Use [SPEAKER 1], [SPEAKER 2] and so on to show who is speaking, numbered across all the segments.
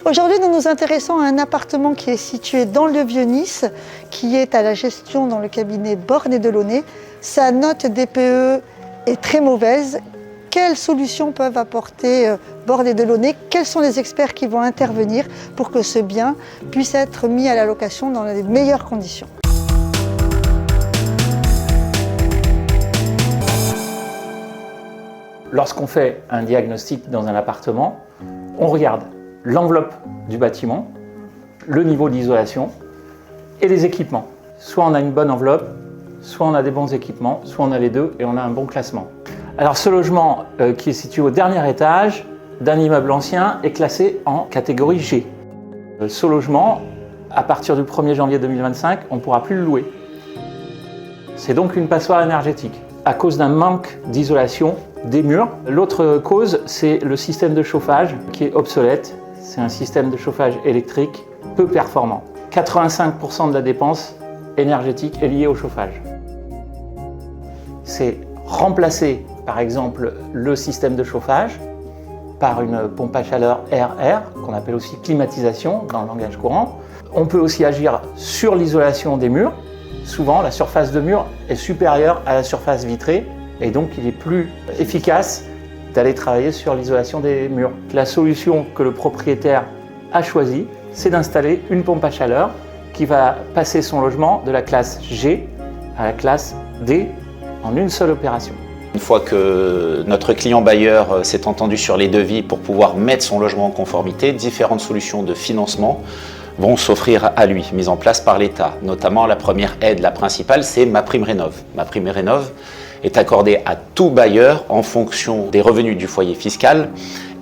[SPEAKER 1] Aujourd'hui, nous nous intéressons à un appartement qui est situé dans le Vieux-Nice, qui est à la gestion dans le cabinet Born & Delaunay. Sa note DPE est très mauvaise. Quelles solutions peuvent apporter Born & Delaunay? Quels sont les experts qui vont intervenir pour que ce bien puisse être mis à la location dans les meilleures conditions?
[SPEAKER 2] Lorsqu'on fait un diagnostic dans un appartement, on regarde l'enveloppe du bâtiment, le niveau d'isolation et les équipements. Soit on a une bonne enveloppe, soit on a des bons équipements, soit on a les deux et on a un bon classement. Alors ce logement qui est situé au dernier étage d'un immeuble ancien est classé en catégorie G. Ce logement, à partir du 1er janvier 2025, on ne pourra plus le louer. C'est donc une passoire énergétique à cause d'un manque d'isolation des murs. L'autre cause, c'est le système de chauffage qui est obsolète. C'est un système de chauffage électrique peu performant. 85% de la dépense énergétique est liée au chauffage. C'est remplacer par exemple le système de chauffage par une pompe à chaleur air-air, qu'on appelle aussi climatisation dans le langage courant. On peut aussi agir sur l'isolation des murs. Souvent, la surface de mur est supérieure à la surface vitrée et donc il est plus efficace d'aller travailler sur l'isolation des murs. La solution que le propriétaire a choisie, c'est d'installer une pompe à chaleur qui va passer son logement de la classe G à la classe D en une seule opération.
[SPEAKER 3] Une fois que notre client bailleur s'est entendu sur les devis pour pouvoir mettre son logement en conformité, différentes solutions de financement vont s'offrir à lui, mises en place par l'État. Notamment la première aide, la principale, c'est MaPrimeRénov'. MaPrimeRénov' est accordée à tout bailleur en fonction des revenus du foyer fiscal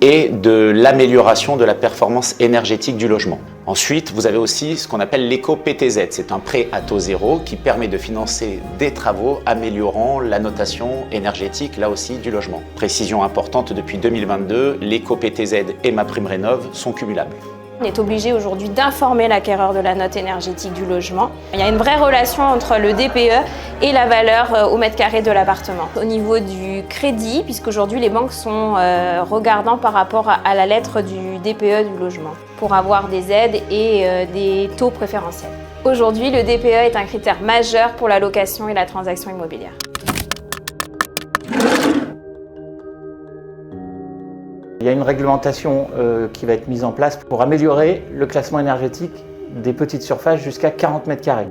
[SPEAKER 3] et de l'amélioration de la performance énergétique du logement. Ensuite, vous avez aussi ce qu'on appelle l'éco-PTZ. C'est un prêt à taux zéro qui permet de financer des travaux améliorant la notation énergétique, là aussi, du logement. Précision importante, depuis 2022, l'éco-PTZ et MaPrimeRénov' sont cumulables.
[SPEAKER 4] On est obligé aujourd'hui d'informer l'acquéreur de la note énergétique du logement. Il y a une vraie relation entre le DPE et la valeur au mètre carré de l'appartement. Au niveau du crédit, puisqu'aujourd'hui les banques sont regardants par rapport à la lettre du DPE du logement pour avoir des aides et des taux préférentiels. Aujourd'hui, le DPE est un critère majeur pour la location et la transaction immobilière.
[SPEAKER 2] Il y a une réglementation qui va être mise en place pour améliorer le classement énergétique des petites surfaces jusqu'à 40 mètres carrés.